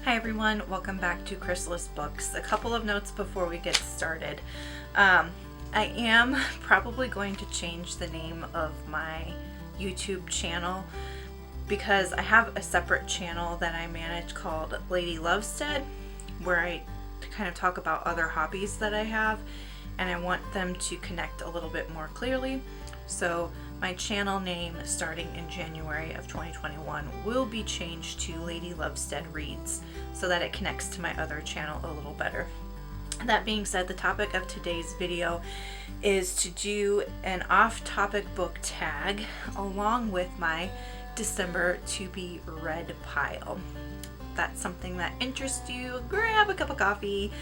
Hi everyone, welcome back to Chrysalis Books. A couple of notes before we get started. I am probably going to change the name of my YouTube channel because I have a separate channel that I manage called Lady Lovestead, where I kind of talk about other hobbies that I have, and I want them to connect a little bit more clearly. So my channel name starting in January of 2021 will be changed to Lady Lovestead Reads so that it connects to my other channel a little better. That being said, the topic of today's video is to do an off-topic book tag along with my December to be read pile. If that's something that interests you, grab a cup of coffee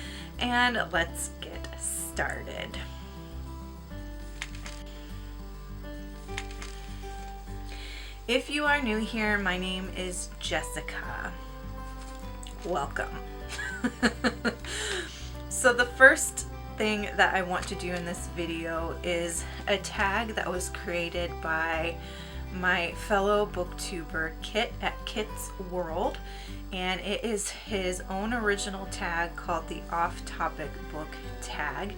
and let's get started. If you are new here, my name is Jessica. Welcome. So the first thing that I want to do in this video is a tag that was created by my fellow booktuber Kit at Kit's World, and it is his own original tag called the off-topic book tag.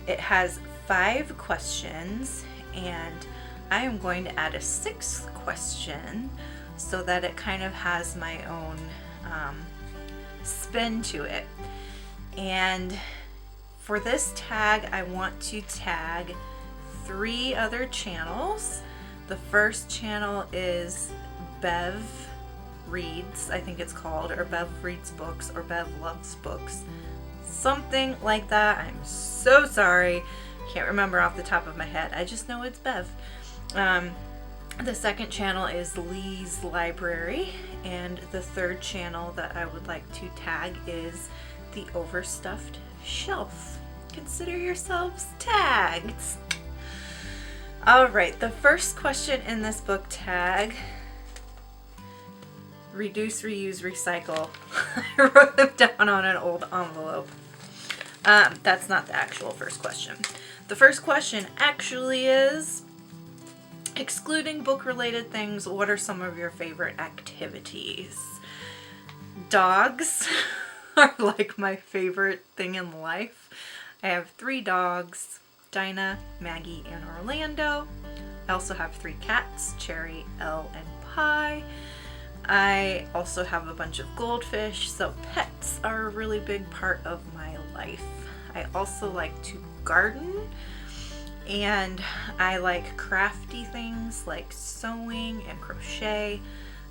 It has 5 questions, and I am going to add a 6th question so that it kind of has my own spin to it. And for this tag, I want to tag 3 other channels. The first channel is Bev Reads, I think it's called, or Bev Reads Books, or Bev Loves Books, something like that. I'm so sorry, can't remember off the top of my head. I just know it's Bev. The second channel is Lee's Library, and the third channel that I would like to tag is The Overstuffed Shelf. Consider yourselves tagged. Alright, the first question in this book tag: reduce, reuse, recycle. I wrote them down on an old envelope. That's not the actual first question. The first question actually is, excluding book-related things, what are some of your favorite activities? Dogs are like my favorite thing in life. I have 3 dogs, Dinah, Maggie, and Orlando. I also have 3 cats, Cherry, Elle, and Pie. I also have a bunch of goldfish, so pets are a really big part of my life. I also like to garden, and I like crafty things like sewing and crochet.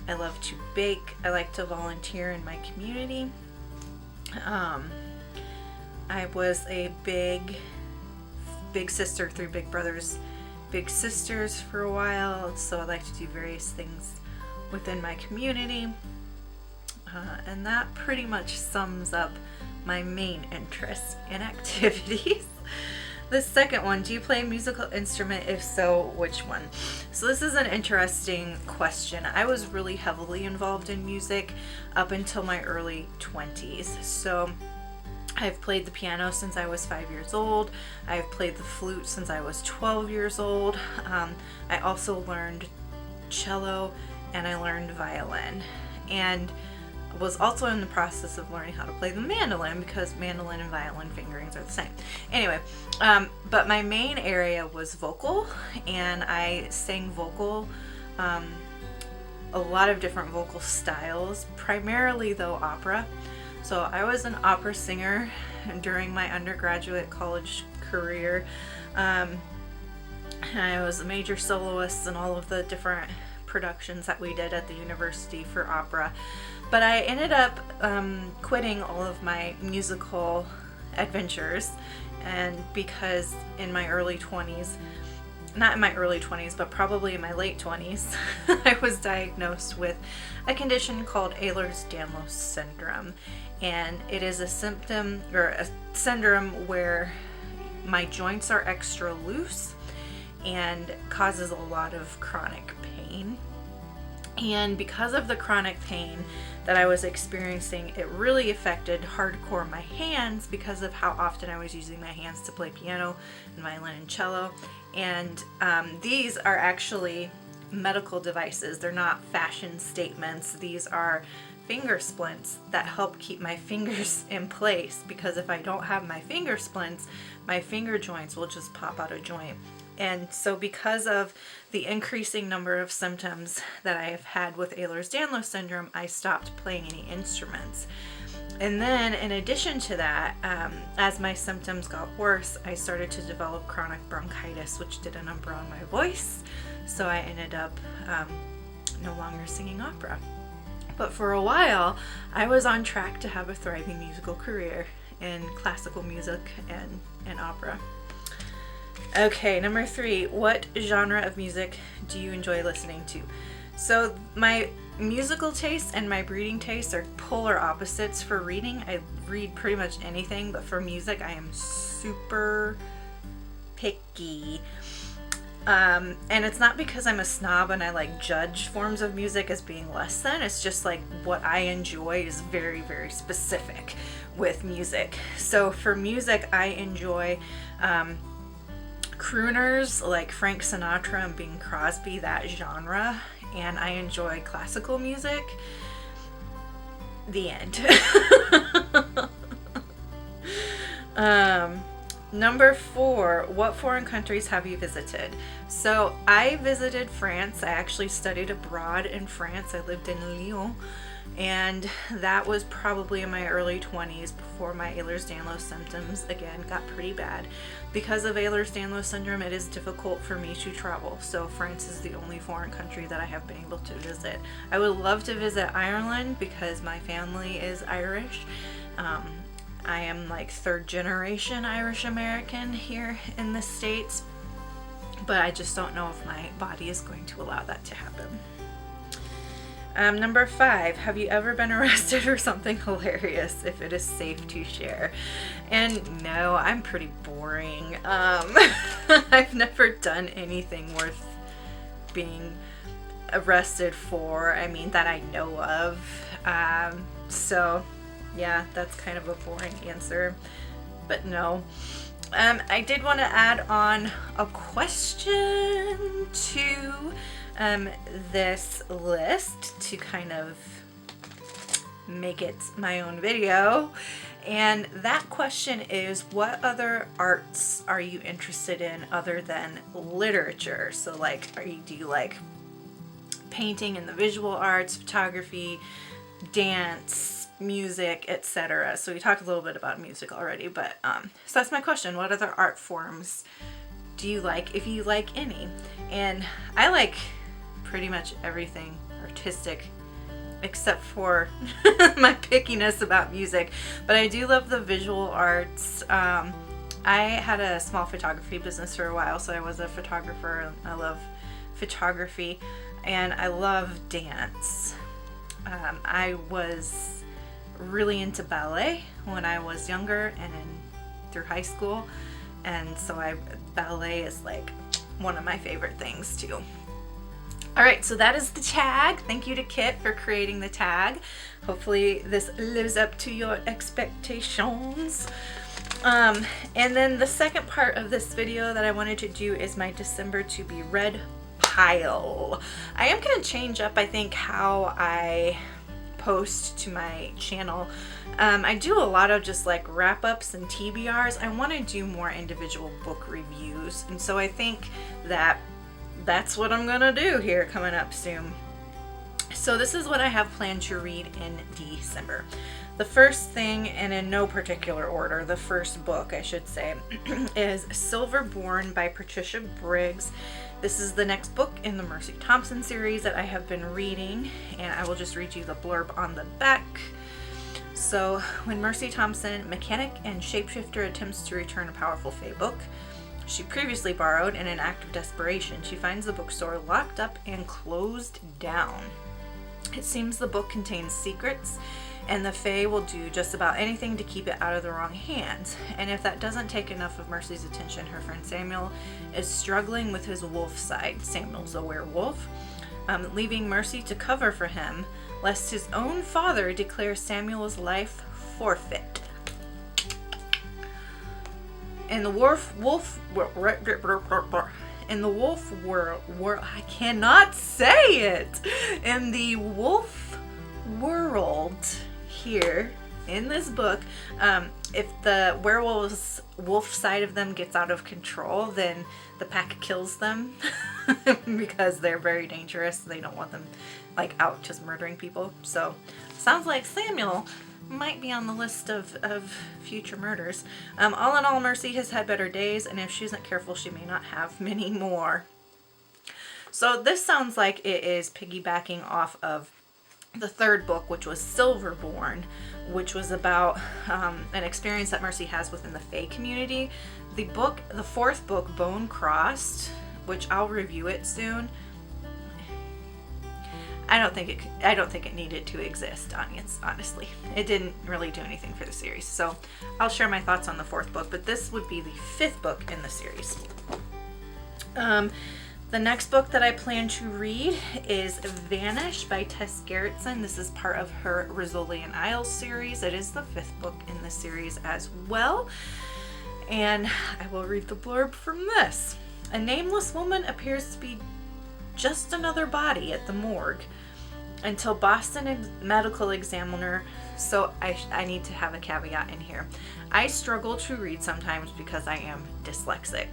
I love to bake. I like to volunteer in my community. I was a big sister, 3 big brothers, big sisters for a while, so I like to do various things within my community. And that pretty much sums up my main interests and activities. The second one, do you play a musical instrument? If so, which one? So this is an interesting question. I was really heavily involved in music up until my early 20s. So I've played the piano since I was 5 years old. I've played the flute since I was 12 years old. I also learned cello and I learned violin. And was also in the process of learning how to play the mandolin because mandolin and violin fingerings are the same. Anyway, but my main area was vocal, and I sang vocal, a lot of different vocal styles, primarily though opera. So I was an opera singer during my undergraduate college career. I was a major soloist in all of the different productions that we did at the university for opera. But I ended up quitting all of my musical adventures, and because in my early 20s, not in my early 20s, but probably in my late 20s, I was diagnosed with a condition called Ehlers-Danlos syndrome. And it is a symptom or a syndrome where my joints are extra loose and causes a lot of chronic pain. And because of the chronic pain that I was experiencing, it really affected hardcore my hands because of how often I was using my hands to play piano and violin and cello. And these are actually medical devices. They're not fashion statements. These are finger splints that help keep my fingers in place, because if I don't have my finger splints, my finger joints will just pop out of joint. And so because of the increasing number of symptoms that I have had with Ehlers-Danlos syndrome, I stopped playing any instruments. And then in addition to that, as my symptoms got worse, I started to develop chronic bronchitis, which did a number on my voice. So I ended up no longer singing opera. But for a while, I was on track to have a thriving musical career in classical music and opera. Okay, number 3, what genre of music do you enjoy listening to? So my musical tastes and my reading tastes are polar opposites. For reading, I read pretty much anything, but for music, I am super picky. And it's not because I'm a snob and I like judge forms of music as being less than. It's just like what I enjoy is very, very specific with music. So for music, I enjoy crooners like Frank Sinatra and Bing Crosby, that genre, and I enjoy classical music. The end. Number 4, what foreign countries have you visited? So I visited France. I actually studied abroad in France. I lived in Lyon, and that was probably in my early 20s before my Ehlers-Danlos symptoms again got pretty bad. Because of Ehlers-Danlos syndrome, it is difficult for me to travel, so France is the only foreign country that I have been able to visit. I would love to visit Ireland because my family is Irish. I am like 3rd generation Irish American here in the States, but I just don't know if my body is going to allow that to happen. Number 5, have you ever been arrested for something hilarious, if it is safe to share? And no, I'm pretty boring. I've never done anything worth being arrested for, I mean, that I know of. So yeah, that's kind of a boring answer, but no. I did want to add on a question to this list to kind of make it my own video, and that question is, what other arts are you interested in other than literature? So like, do you like painting and the visual arts, photography, dance, music, etc.? So we talked a little bit about music already, but so that's my question. What other art forms do you like, if you like any? And I like pretty much everything artistic except for my pickiness about music, but I do love the visual arts. I had a small photography business for a while, so I was a photographer. I love photography and I love dance. I was really into ballet when I was younger and through high school, and so ballet is like one of my favorite things too. Alright, so that is the tag. Thank you to Kit for creating the tag. Hopefully this lives up to your expectations. And then the second part of this video that I wanted to do is my December to be read pile. I am going to change up, I think, how I post to my channel. I do a lot of just like wrap-ups and TBRs. I want to do more individual book reviews, and so I think that's what I'm gonna do here coming up soon. So this is what I have planned to read in December. The first thing, and in no particular order, the first book I should say, is Silverborn by Patricia Briggs. This is the next book in the Mercy Thompson series that I have been reading, and I will just read you the blurb on the back. So, when Mercy Thompson, mechanic and shapeshifter, attempts to return a powerful Fae book she previously borrowed in an act of desperation, she finds the bookstore locked up and closed down. It seems the book contains secrets, and the Fae will do just about anything to keep it out of the wrong hands. And if that doesn't take enough of Mercy's attention, her friend Samuel is struggling with his wolf side. Samuel's a werewolf, leaving Mercy to cover for him, lest his own father declare Samuel's life forfeit. In the wolf world, I cannot say it. In the wolf world here in this book, if the wolf side of them gets out of control, then the pack kills them because they're very dangerous. They don't want them like out just murdering people. So sounds like Samuel might be on the list of future murders. All in all, Mercy has had better days, and if she isn't careful, she may not have many more. So this sounds like it is piggybacking off of the third book, which was Silverborn, which was about an experience that Mercy has within the Fae community. The fourth book, Bone Crossed, which I'll review it soon. I don't think it needed to exist, honestly. It didn't really do anything for the series. So I'll share my thoughts on the fourth book, but this would be the fifth book in the series. The next book that I plan to read is Vanish by Tess Garretson. This is part of her Rizzoli and Isles series. It is the fifth book in the series as well. And I will read the blurb from this. A nameless woman appears to be just another body at the morgue until Boston medical examiner. So I need to have a caveat in here. I struggle to read sometimes because I am dyslexic.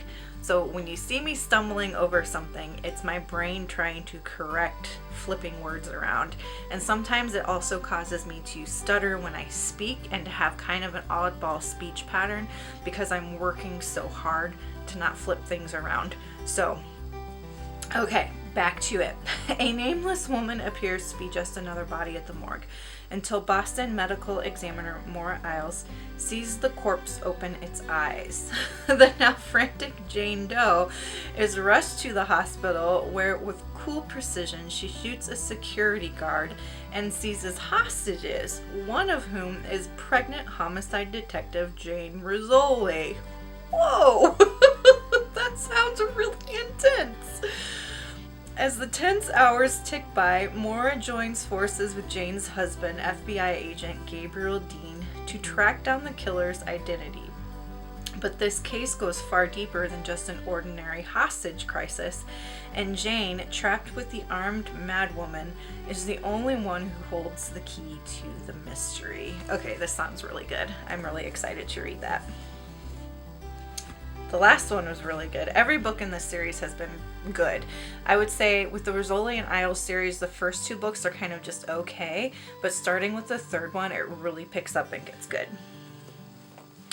So when you see me stumbling over something, it's my brain trying to correct flipping words around. And sometimes it also causes me to stutter when I speak and to have kind of an oddball speech pattern because I'm working so hard to not flip things around. So, okay, back to it. A nameless woman appears to be just another body at the morgue until Boston medical examiner Maura Isles sees the corpse open its eyes. The now frantic Jane Doe is rushed to the hospital where with cool precision she shoots a security guard and seizes hostages, one of whom is pregnant homicide detective Jane Rizzoli. Whoa! That sounds really intense. As the tense hours tick by, Maura joins forces with Jane's husband, FBI agent Gabriel Dean, to track down the killer's identity. But this case goes far deeper than just an ordinary hostage crisis, and Jane, trapped with the armed madwoman, is the only one who holds the key to the mystery. Okay, this sounds really good. I'm really excited to read that. The last one was really good. Every book in this series has been good. I would say with the Rizzoli and Isles series, the first two books are kind of just okay, but starting with the third one, it really picks up and gets good.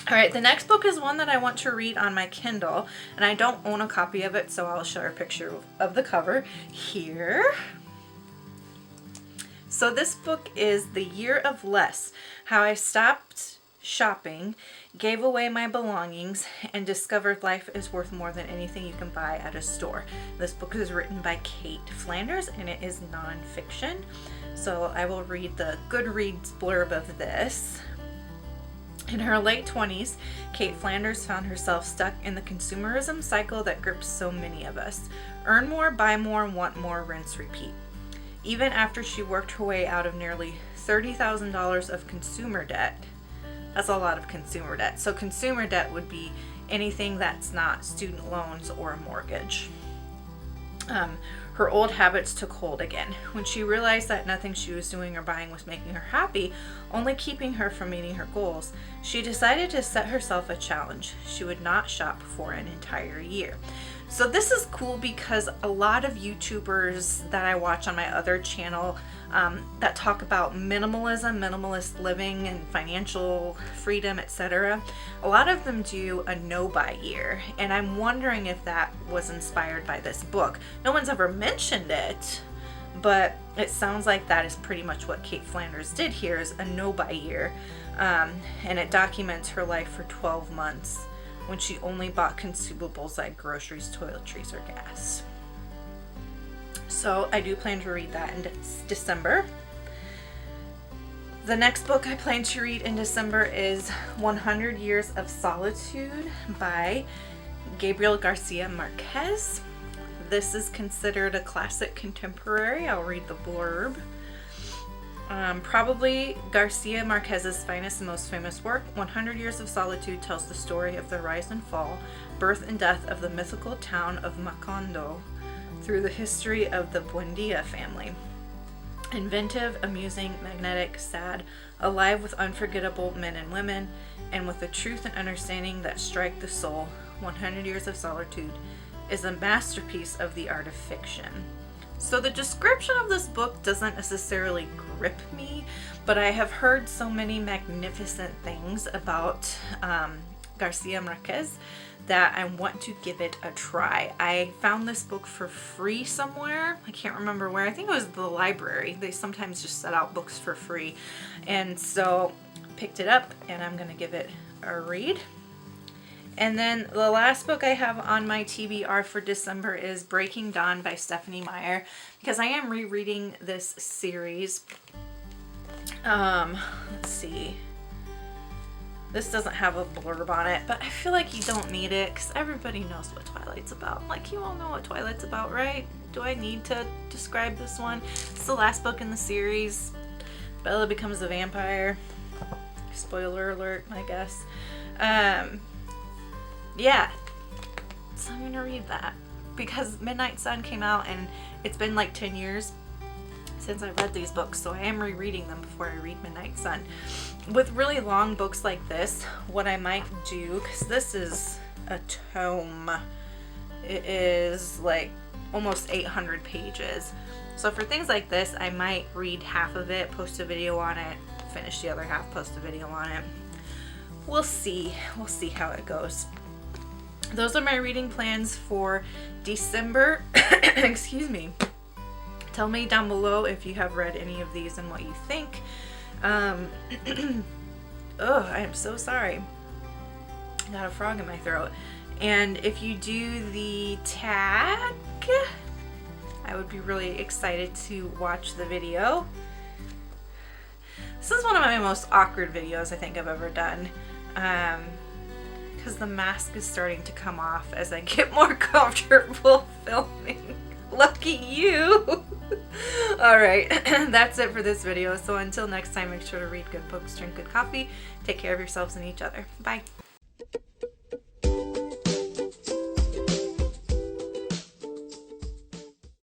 All right, the next book is one that I want to read on my Kindle, and I don't own a copy of it, so I'll show a picture of the cover here. So this book is The Year of Less, How I Stopped Shopping, Gave Away My Belongings, and Discovered Life is Worth More Than Anything You Can Buy at a Store. This book is written by Kate Flanders, and it is nonfiction. So I will read the Goodreads blurb of this. In her late 20s, Kate Flanders found herself stuck in the consumerism cycle that grips so many of us. Earn more, buy more, want more, rinse, repeat. Even after she worked her way out of nearly $30,000 of consumer debt. That's a lot of consumer debt. So consumer debt would be anything that's not student loans or a mortgage. Her old habits took hold again. When she realized that nothing she was doing or buying was making her happy, only keeping her from meeting her goals, she decided to set herself a challenge. She would not shop for an entire year. So this is cool because a lot of YouTubers that I watch on my other channel that talk about minimalism, minimalist living, and financial freedom, etc., a lot of them do a no-buy year, and I'm wondering if that was inspired by this book. No one's ever mentioned it, but it sounds like that is pretty much what Kate Flanders did here, is a no-buy year, and it documents her life for 12 months when she only bought consumables like groceries, toiletries, or gas. So I do plan to read that in December. The next book I plan to read in December is 100 Years of Solitude by Gabriel Garcia Marquez. This is considered a classic contemporary. I'll read the blurb. Probably Garcia Marquez's finest and most famous work, 100 Years of Solitude tells the story of the rise and fall, birth and death of the mythical town of Macondo through the history of the Buendia family. Inventive, amusing, magnetic, sad, alive with unforgettable men and women, and with the truth and understanding that strike the soul, 100 Years of Solitude is a masterpiece of the art of fiction. So the description of this book doesn't necessarily grip me, but I have heard so many magnificent things about Garcia Marquez that I want to give it a try. I found this book for free somewhere. I can't remember where. I think it was the library. They sometimes just set out books for free. And so picked it up and I'm going to give it a read. And then the last book I have on my TBR for December is Breaking Dawn by Stephanie Meyer, because I am rereading this series. Let's see. This doesn't have a blurb on it, but I feel like you don't need it because everybody knows what Twilight's about. Like, you all know what Twilight's about, right? Do I need to describe this one? It's the last book in the series. Bella becomes a vampire. Spoiler alert, I guess. Yeah. So I'm gonna read that because Midnight Sun came out and it's been like 10 years since I read these books, so I am rereading them before I read Midnight Sun. With really long books like this, what I might do, because this is a tome, it is like almost 800 pages. So for things like this, I might read half of it, post a video on it, finish the other half, post a video on it. We'll see. We'll see how it goes. Those are my reading plans for December. Excuse me. Tell me down below if you have read any of these and what you think. Oh, I am so sorry. I got a frog in my throat. And if you do the tag, I would be really excited to watch the video. This is one of my most awkward videos I think I've ever done. Because the mask is starting to come off as I get more comfortable filming. Lucky you! Alright, that's it for this video. So until next time, make sure to read good books, drink good coffee, take care of yourselves and each other. Bye!